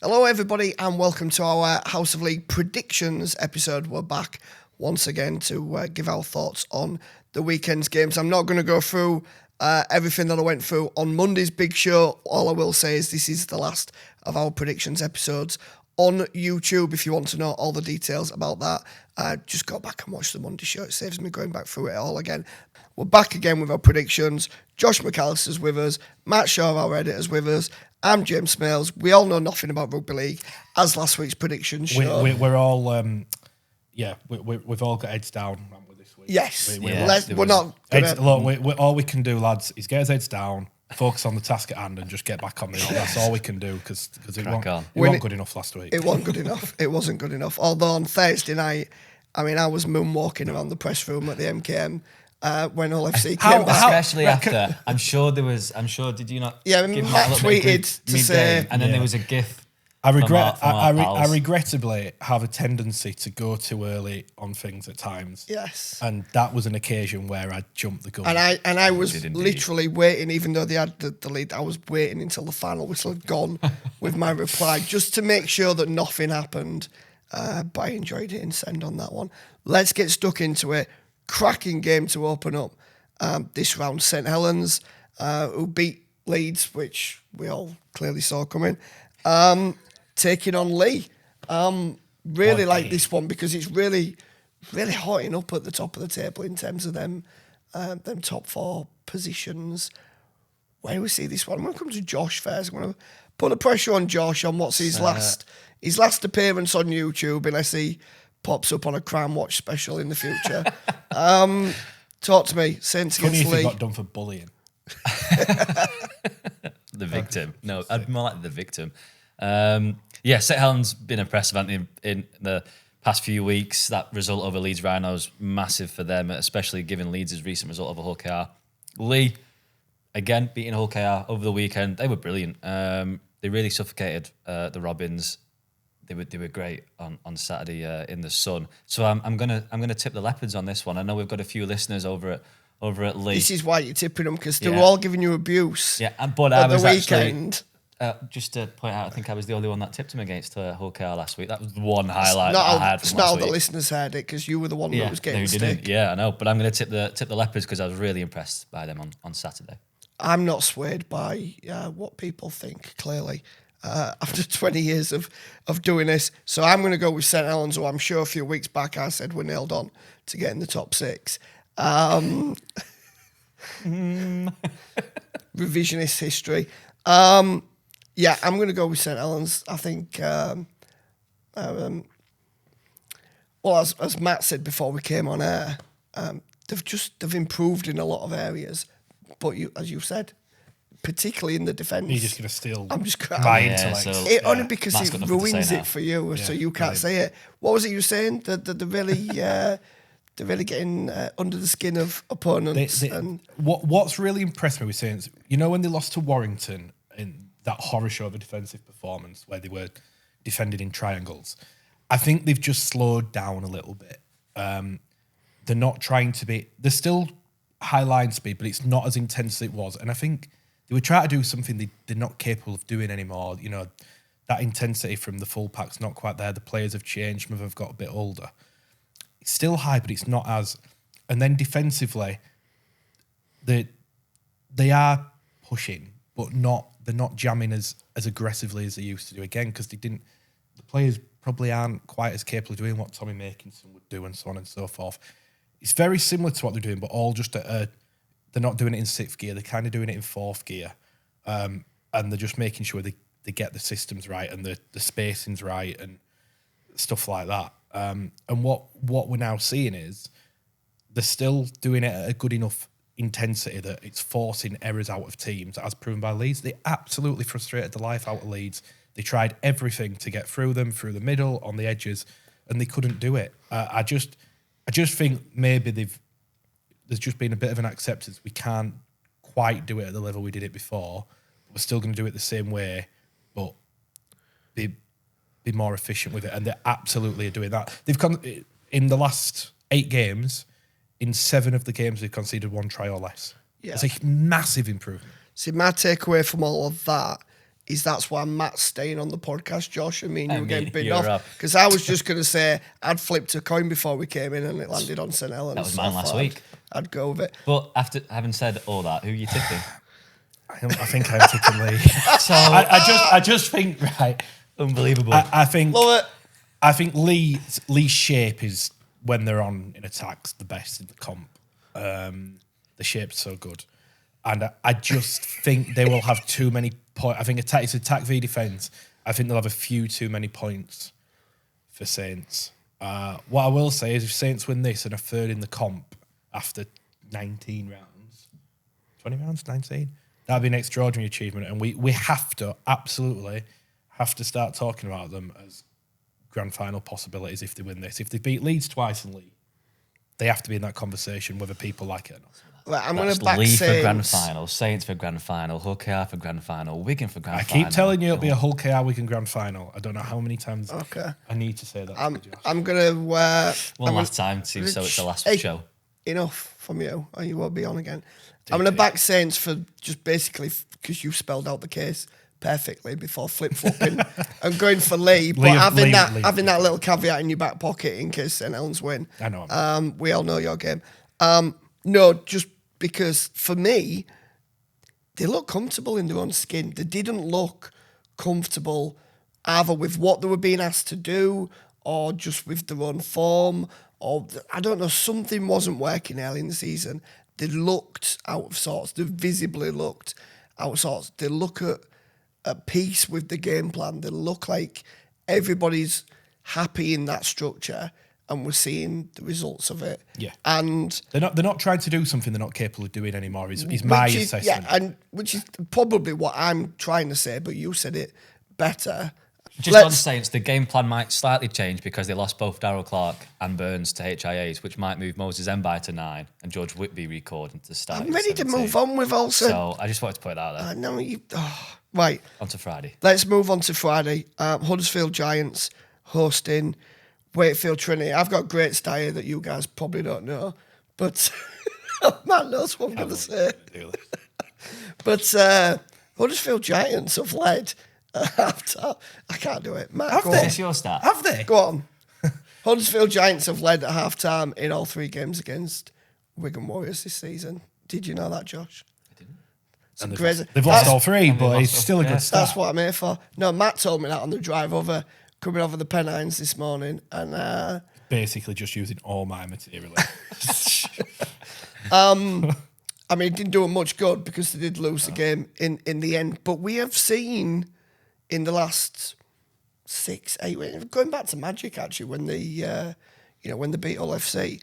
Hello, everybody, and welcome to our House of League predictions episode. We're back once again to give our thoughts on the weekend's games. I'm not going to go through everything that I went through on Monday's big show. All I will say is this is the last of our predictions episodes on YouTube. If you want to know all the details about that, just go back and watch the Monday show. It saves me going back through it all again. We're back again with our predictions. Josh McAllister's with us. Matt Shaw, our editor's with us. I'm James Smales. We all know nothing about rugby league, as last week's predictions show. We're all, we've all got heads down this week. Yes, we're not. Look, all we can do, lads, is get his heads down, focus on the task at hand, and just get back on the. That's all we can do because it wasn't good enough last week. It wasn't good enough. It wasn't good enough. Although on Thursday night, I was moonwalking around the press room at the MKM. When All FC came back. Especially after, I'm sure, did you not? Yeah, Matt tweeted to say, and then there was a GIF. I regrettably have a tendency to go too early on things at times. Yes, and that was an occasion where I jumped the gun. And I was literally waiting, even though they had the lead. I was waiting until the final whistle had gone with my reply, just to make sure that nothing happened. But I enjoyed hitting send on that one. Let's get stuck into it. Cracking game to open up this round. St Helens, who beat Leeds, which we all clearly saw coming, taking on Leigh. Really like this one because it's really, really hotting up at the top of the table in terms of them top four positions. Where do we see this one? I'm going to come to Josh first. I'm going to put the pressure on Josh on what's his last appearance on YouTube, unless he pops up on a Crime Watch special in the future. Talk to me. Saints against Leigh. Funny if he got done for bullying. The victim. No, I'd more like the victim. St Helens been impressive, haven't they, in the past few weeks. That result over Leeds Rhinos, massive for them, especially given Leeds' recent result over Hull KR. Leigh, again, beating Hull KR over the weekend. They were brilliant. They really suffocated the Robins. They were great on Saturday in the sun. So I'm gonna tip the Leopards on this one. I know we've got a few listeners over at Leigh. This is why you're tipping them, because they were all giving you abuse. Yeah, but I was the weekend. Just to point out, I think I was the only one that tipped him against Hull KR last week. That was the one highlight I had. It's not all the listeners heard it, because you were the one that was getting stick. Yeah, I know. But I'm going to tip the Leopards because I was really impressed by them on Saturday. I'm not swayed by what people think, clearly. After 20 years of doing this. So I'm going to go with St Helens, who I'm sure a few weeks back I said were nailed on to get in the top six. Revisionist history. I'm going to go with St Helens. I think, as Matt said before we came on air, they've improved in a lot of areas. But as you said, particularly in the defence. You're just going to steal my intellect. Only because it ruins it for you, so you can't say it. What was it you were saying? That they're really getting under the skin of opponents. What's really impressed me with Saints, when they lost to Warrington in that horror show of a defensive performance where they were defended in triangles, I think they've just slowed down a little bit. They're not trying to be... They're still high line speed, but it's not as intense as it was. And I think they were trying to do something they're not capable of doing anymore. That intensity from the full pack's not quite there. The players have changed, maybe have got a bit older. It's still high, but it's not as... And then defensively, they are pushing, but they're not jamming as aggressively as they used to do, again, because the players probably aren't quite as capable of doing what Tommy Makinson would do, and so on and so forth. It's very similar to what they're doing, but all just they're not doing it in sixth gear. They're kind of doing it in fourth gear. And they're just making sure they get the systems right and the spacing's right and stuff like that. And what we're now seeing is they're still doing it at a good enough intensity that it's forcing errors out of teams, as proven by Leeds. They absolutely frustrated the life out of Leeds. They tried everything to get through them, through the middle, on the edges, and they couldn't do it. I just think maybe there's just been a bit of an acceptance. We can't quite do it at the level we did it before. We're still going to do it the same way, but be more efficient with it. And they absolutely are doing that. In the last 8 games, in 7 of the games, they've conceded 1 try or less. Yeah. It's a massive improvement. See, my takeaway from all of that is that's why Matt's staying on the podcast, Josh, and me and you were getting bitten you're off. Because I was just going to say I'd flipped a coin before we came in and it landed on St Helens. That was mine last week. I'd go with it. But after having said all that, who are you tipping? I think I'm tipping Leigh. So I just think, right. unbelievable. I think Love it. I think Lee's shape is, when they're on in attacks, the best in the comp. The shape's so good. And I just think they will have too many points. I think it's attack v defence. I think they'll have a few too many points for Saints. What I will say is if Saints win this and are third in the comp after 19 rounds, 20 rounds, 19, that'd be an extraordinary achievement. And we absolutely have to start talking about them as grand final possibilities if they win this. If they beat Leeds twice in League, they have to be in that conversation whether people like it or not. Right, I'm going to back Leigh Saints. for grand final, Saints for grand final, Hull KR for grand final, Wigan for grand I final. keep telling you it'll be a Hull KR Wigan grand final. I don't know how many times I need to say that. I'm going to... One last time, so it's the last show. Enough from you, or you won't be on again. I'm going to back Saints for just basically because you spelled out the case perfectly before flip-flopping and going for Leigh, but having that little caveat in your back pocket in case St Helens win. I know. We all know your game. No, just because for me, they look comfortable in their own skin. They didn't look comfortable either with what they were being asked to do or just with their own form. Or I don't know, something wasn't working early in the season. They looked out of sorts. They visibly looked out of sorts. They look at peace with the game plan. They look like everybody's happy in that structure, and we're seeing the results of it. Yeah, and they're not trying to do something they're not capable of doing anymore. Is my assessment. Yeah, and which is probably what I'm trying to say, but you said it better. Just on Saints, the game plan might slightly change because they lost both Darryl Clark and Burns to HIAs, which might move Moses Mbai to 9 and George Whitby recording to start. I'm ready to move on with also. So I just wanted to put it out there. No, right. On to Friday. Let's move on to Friday. Huddersfield Giants hosting Wakefield Trinity. I've got great style here that you guys probably don't know, but Matt knows what I'm going to say. But Huddersfield Giants have led at half-time. I can't do it. Matt, Is this your start? Have they? Go on. Huddersfield Giants have led at half-time in all 3 games against Wigan Warriors this season. Did you know that, Josh? I didn't. And crazy. they've lost all 3, but it's still a good start. That's what I'm here for. No, Matt told me that on the drive over, coming over the Pennines this morning, and basically just using all my material. I mean, it didn't do them much good because they did lose the game in the end. But we have seen in the last 6, 8 weeks, going back to Magic actually, when they when they beat Hull FC,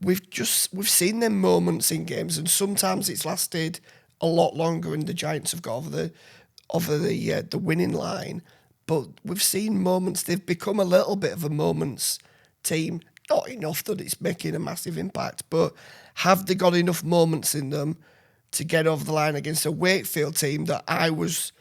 we've seen them moments in games, and sometimes it's lasted a lot longer, and the Giants have got over the winning line. But we've seen moments, they've become a little bit of a moments team. Not enough that it's making a massive impact, but have they got enough moments in them to get over the line against a Wakefield team that I was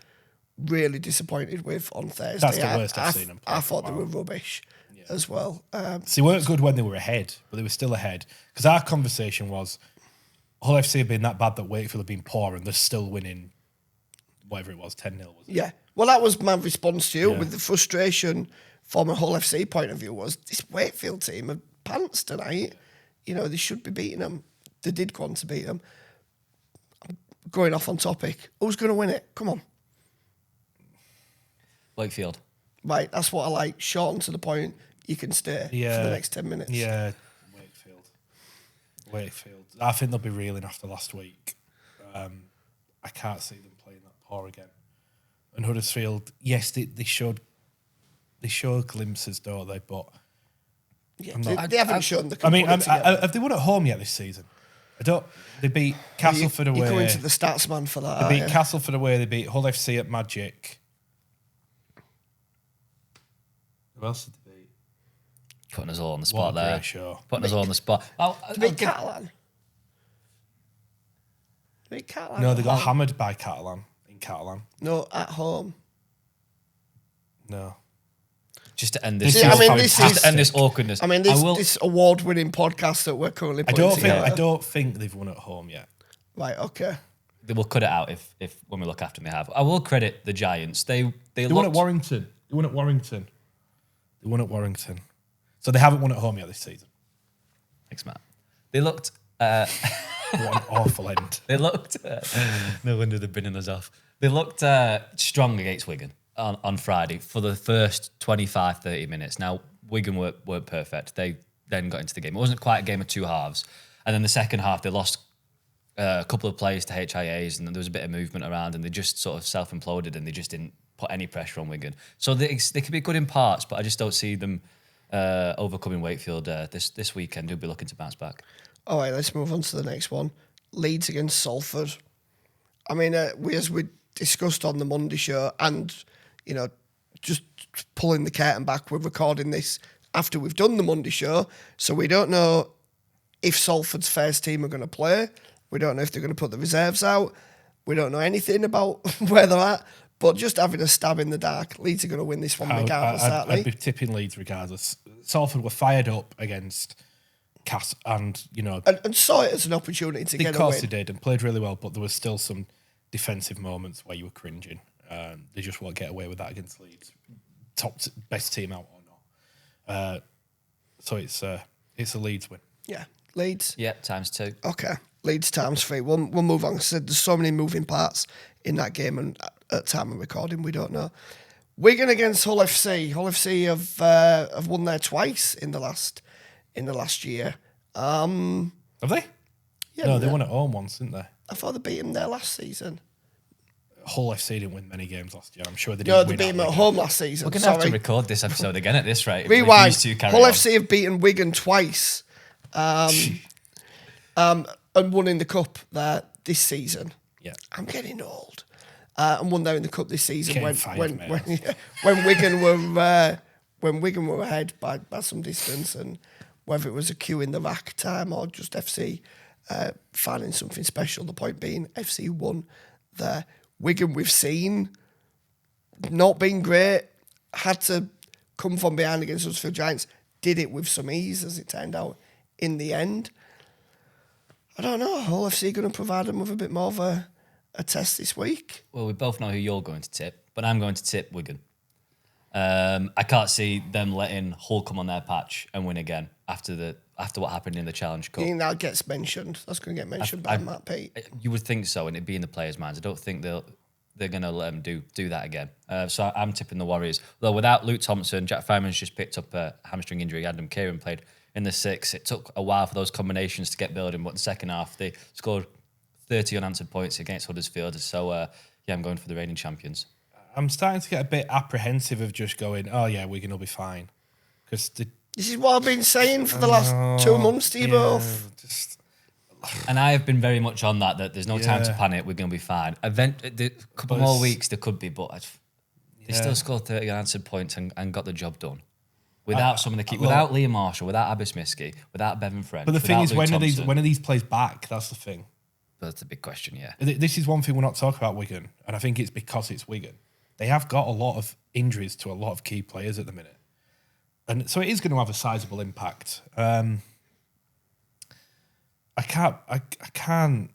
really disappointed with on Thursday? That's the worst I've seen them play. I thought they were rubbish as well. So they weren't good when they were ahead, but they were still ahead. Because our conversation was, Hull FC have been that bad that Wakefield have been poor and they're still winning, whatever it was, 10-0, wasn't it? Yeah. Well, that was my response to you with the frustration from a Hull FC point of view was this Wakefield team are pants tonight. You know, they should be beating them. They did go on to beat them. Going off on topic. Who's going to win it? Come on. Wakefield. Right, that's what I like. Short and to the point. You can stay for the next 10 minutes. Yeah, Wakefield. I think they'll be reeling after last week. I can't see them playing that poor again. And Huddersfield, yes, they showed glimpses, don't they? But they haven't shown the. I mean, have they won at home yet this season? I don't. They beat Castleford away. You're going to the stats man for that. They beat Castleford away. They beat Hull FC at Magic. Who else did they beat? Putting us all on the spot What a there. great show. Putting us all on the spot. They beat Catalan. No, they got hammered by Catalan in Catalan. No, at home. No. Just to end this, this awkwardness. I mean, this award-winning podcast that we're currently putting together. I don't think they've won at home yet. Right, okay. they will cut it out if when we look after them, they have. I will credit the Giants. They won at Warrington. They won at Warrington. So they haven't won at home yet this season. Thanks, Matt. They looked. What an awful end. They looked. No wonder they're binning us off. They looked strong against Wigan on Friday for the first 25, 30 minutes. Now, Wigan weren't perfect. They then got into the game. It wasn't quite a game of two halves. And then the second half, they lost a couple of players to HIAs, and there was a bit of movement around, and they just sort of self-imploded, and they just didn't put any pressure on Wigan. So they could be good in parts, but I just don't see them overcoming Wakefield this weekend. Who'll be looking to bounce back. All right, let's move on to the next one. Leeds against Salford. I mean, as we discussed on the Monday show, and, just pulling the curtain back, we're recording this after we've done the Monday show, so we don't know if Salford's first team are going to play. We don't know if they're going to put the reserves out. We don't know anything about where they're at. But just having a stab in the dark, Leeds are going to win this one regardless, aren't they? I'd be tipping Leeds regardless. Salford were fired up against Cass and saw it as an opportunity to get a win. Of course they did, and played really well, but there was still some defensive moments where you were cringing. They just won't get away with that against Leeds. Best team out or not. So it's a Leeds win. Yeah, Leeds. Yeah, ×2. Okay, Leeds ×3. We'll move on. So there's so many moving parts in that game, and at time of recording, we don't know. Wigan against Hull FC. Hull FC have won there twice in the last year. Have they? Yeah, no, they won at home once, didn't they? I thought they beat them there last season. Hull FC didn't win many games last year. I'm sure they didn't. No, they beat them at home last season. We're going to have to record this episode again at this rate. Rewind. Hull FC have beaten Wigan twice, and won in the cup there this season. Yeah, I'm getting old. And won there in the cup this season when Wigan were ahead by some distance, and whether it was a queue in the rack time or just FC finding something special. The point being, FC won there. Wigan, we've seen, not been great, had to come from behind against Huddersfield Giants, did it with some ease, as it turned out, in the end. I don't know, Hull FC going to provide them with a bit more of a test this week? Well, we both know who you're going to tip, but I'm going to tip Wigan. I can't see them letting Hull come on their patch and win again after what happened in the Challenge Cup. You think that gets mentioned? That's going to get mentioned by Matt Pete. You would think so, and it'd be in the players' minds. I don't think they're going to let them do that again. So I'm tipping the Warriors. Though without Luke Thompson, Jack Fireman's just picked up a hamstring injury. Adam Kieran played in the 6. It took a while for those combinations to get building, but in the second half they scored 30 unanswered points against Huddersfield. So I'm going for the reigning champions. I'm starting to get a bit apprehensive of just going, oh yeah, Wigan will be fine. Because this is what I've been saying for the last 2 months to you both. And I have been very much on that there's no time to panic, we're going to be fine. A couple more weeks there could be, but they still scored 30 unanswered points and got the job done. Without some of the key, without Liam Marshall, without Abbas Miski, without Bevan French. But the thing is, when are these players back? That's the thing. That's a big question, yeah. This is one thing we're not talking about Wigan, and I think it's because it's Wigan. They have got a lot of injuries to a lot of key players at the minute. And so it is going to have a sizable impact. I can't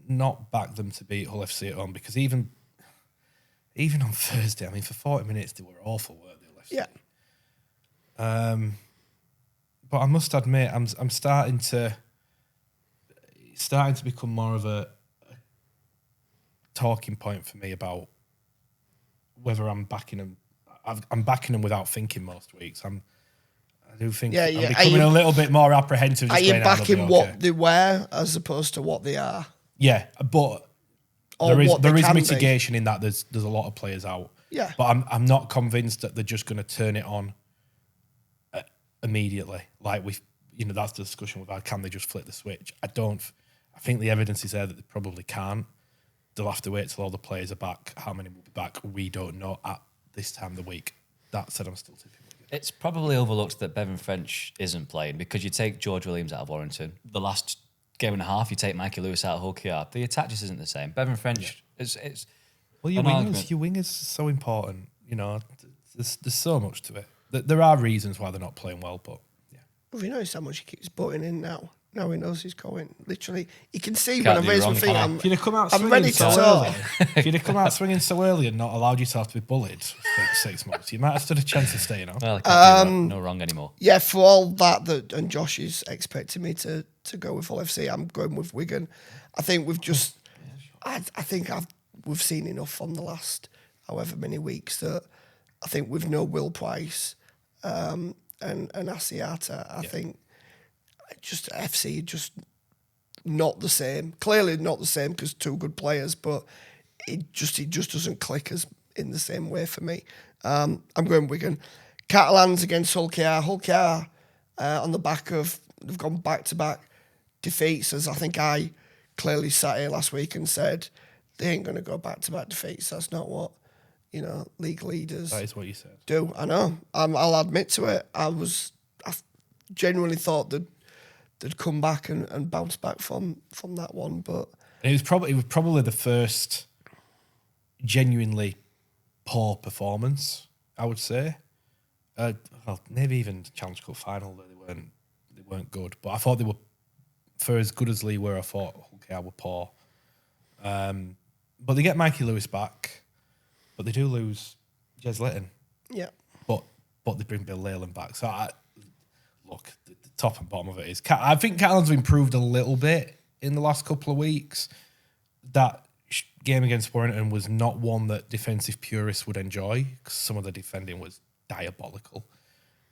not back them to beat Hull FC at home, because even on Thursday, I mean, for 40 minutes they were awful, weren't they? Hull FC? Yeah. But I must admit, I'm starting to become more of a talking point for me about whether I'm backing them. I'm backing them without thinking most weeks. I do think I'm becoming a little bit more apprehensive. Are you backing what they were as opposed to what they are? Yeah, but there is mitigation in that. There's a lot of players out. Yeah, but I'm not convinced that they're just going to turn it on immediately. Like that's the discussion we've had. Can they just flip the switch? I think the evidence is there that they probably can't. They'll have to wait till all the players are back. How many will be back? We don't know at this time of the week. That said, I'm still tipping. It's probably overlooked that Bevan French isn't playing, because you take George Williams out of Warrington. The last game and a half, you take Mikey Lewis out of Hull KR. The attack just isn't the same. Bevan French is well, your wingers are so important. There's so much to it. There are reasons why they're not playing well, but yeah. Well, you notice how much he keeps butting in now. Now he knows he's going. Literally, you can see Can't when I do raise wrong, my feet. can I? If you'd have come out I'm swinging ready so to talk. early, if you'd have come out swinging so early and not allowed yourself to be bullied for 6 months, you might have stood a chance of staying on. Well, I can't do no wrong anymore. Yeah, for all that and Josh is expecting me to go with Hull FC, I'm going with Wigan. I think we've just, I think we've seen enough from the last however many weeks that I think with no Will Price and Asiata, I think just FC just not the same. Clearly not the same because two good players, but it just doesn't click as in the same way for me. I'm going Wigan. Catalans against Hull KR. Hull KR on the back of they've gone back-to-back defeats, as I think I clearly sat here last week and said they ain't going to go back-to-back defeats. That's not what league leaders. That is what you said. Do I know? I'll admit to it. I genuinely thought that they'd come back and bounce back from that one, but And it was probably the first genuinely poor performance, I would say. Well, maybe even the Challenge Cup final, they weren't good. But I thought they were, for as good as Leigh were, I thought Hull were poor. But they get Mikey Lewis back, but they do lose Jez Litton. yeah. But they bring Bill Leyland back. So look, the top and bottom of it is I think Catalans have improved a little bit in the last couple of weeks. That game against Warrington was not one that defensive purists would enjoy because some of the defending was diabolical.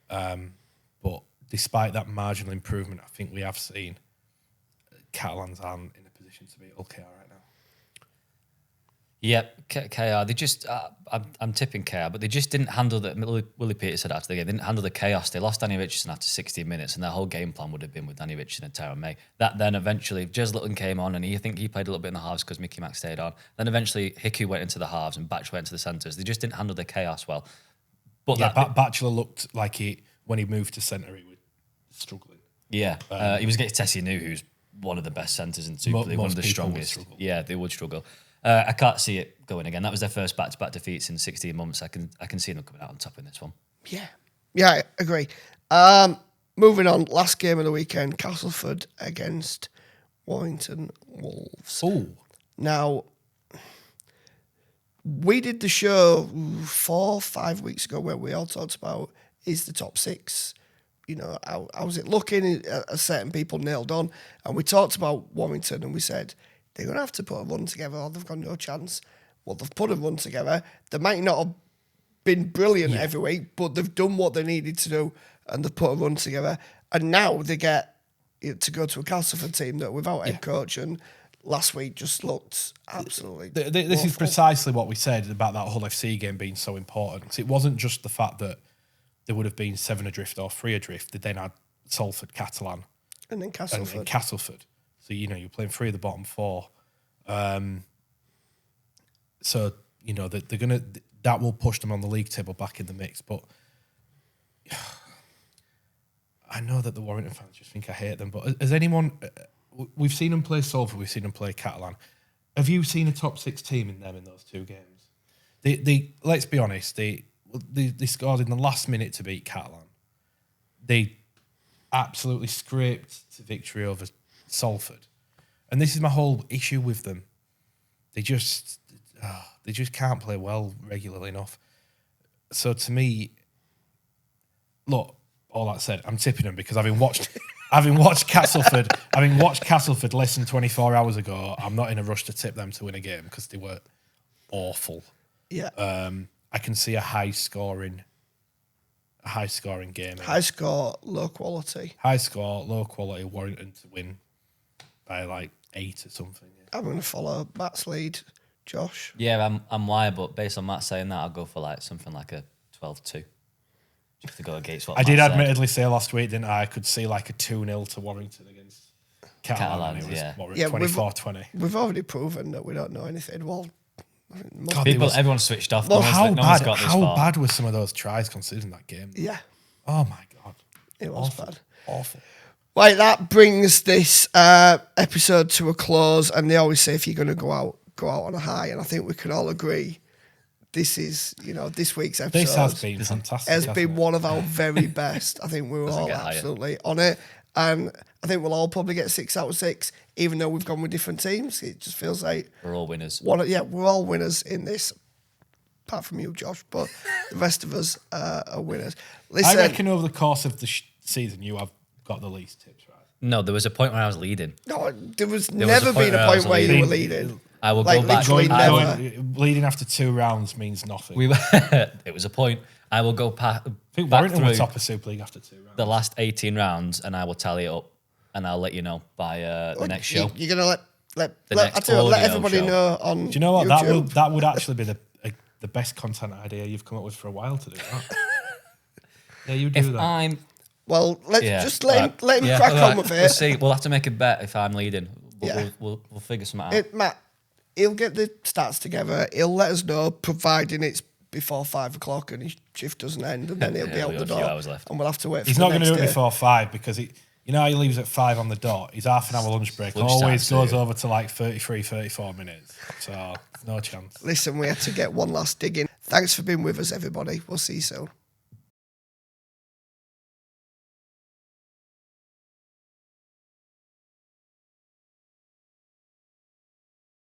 But despite that marginal improvement, I think we have seen Catalans aren't in a position to beat OKR right now. Yep, KR. They just, I'm tipping KR, but they just didn't handle the. Willie Peters said after the game, they didn't handle the chaos. They lost Danny Richardson after 60 minutes, and their whole game plan would have been with Danny Richardson and Tyrone May. That then eventually, Jez Litton came on, and I think he played a little bit in the halves because Mickey Mack stayed on. Then eventually, Hickey went into the halves and Batch went into the centres. They just didn't handle the chaos well. But Batchelor looked like when he moved to centre, he was struggling. Yeah, he was getting Tessie New, who's one of the best centres in Super League, one of the strongest. Yeah, they would struggle. I can't see it going again. That was their first back-to-back defeats in 16 months. I can see them coming out on top in this one. Yeah, I agree. Moving on, last game of the weekend, Castleford against Warrington Wolves. Oh, now we did the show 4 or 5 weeks ago where we all talked about is the top six. How's it looking? Are certain people nailed on? And we talked about Warrington and we said they're going to have to put a run together or they've got no chance. Well, they've put a run together. They might not have been brilliant every week, but they've done what they needed to do and they've put a run together. And now they get to go to a Castleford team that without head coach and last week just looked absolutely this awful. is precisely what we said about that Hull FC game being so important. It wasn't just the fact that there would have been 7 adrift or 3 adrift. They then had Salford, Catalan, and then Castleford. And Castleford. So, you're playing 3 of the bottom 4. So, they're going to... That will push them on the league table back in the mix. But I know that the Warrington fans just think I hate them. But has anyone... We've seen them play Salford, we've seen them play Catalan. Have you seen a top 6 team in them in those 2 games? They let's be honest, they scored in the last minute to beat Catalan. They absolutely scraped to victory over Salford. And this is my whole issue with them. They just can't play well regularly enough. So to me, look, all that said, I'm tipping them because having watched Castleford less than 24 hours ago, I'm not in a rush to tip them to win a game because they were awful. Yeah. I can see a high scoring game. High score, low quality. High score, low quality, Warrington to win by like 8 or something. Yeah. I'm going to follow Matt's lead, Josh. Yeah, I'm wired, but based on Matt saying that, I'll go for like something like a 12-2. Just to go against what I did Matt said. admittedly say last week, didn't I could see like a 2-0 to Warrington against Catalans. Yeah. 24-20. We've already proven that we don't know anything. Well, Everyone switched off. Well, no one's got this far. bad were some of those tries considered in that game? yeah, Oh my God. it was bad. Awful. Right, that brings this episode to a close. And they always say if you're going to go out on a high. And I think we can all agree this is, this week's episode. This has been fantastic. Has been one of our very best. I think we were all absolutely on it. And I think we'll all probably get 6 out of 6, even though we've gone with different teams. It just feels like We're all winners. we're all winners in this, apart from you, Josh, but the rest of us are winners. Listen, I reckon over the course of the season, you have got the least tips right. No, there was a point where I was leading. no, there was was never a point been a where I point was where you leading. were leading. I will Like, go back. literally I will- never. Leading after 2 rounds means nothing. it was a point. I will go I think back Warrington were through top of Super League after 2 rounds. the last 18 rounds, and I will tally it up, and I'll let you know by the next show. You're gonna let next I tell you what, let audio everybody show. know on. Do you know what? YouTube. That would actually be the best content idea you've come up with for a while to do that. Yeah, you do If that. I'm Well, let's Yeah. just let him Yeah, crack all right. on with We'll it. see. We'll have to make a bet if I'm leading. Yeah. We'll figure something out. Matt, he'll get the stats together. He'll let us know, providing it's before 5 o'clock and his shift doesn't end, and then he'll be Yeah, out we've the got a few door. hours left. And we'll have to wait. He's for not the going to do next it day. before 5 because you know how he leaves at 5 on the dot. His half an hour lunch break Lunchtime always goes too. over to like 33, 34 minutes. So no chance. Listen, we had to get one last dig in. Thanks for being with us, everybody. We'll see you soon.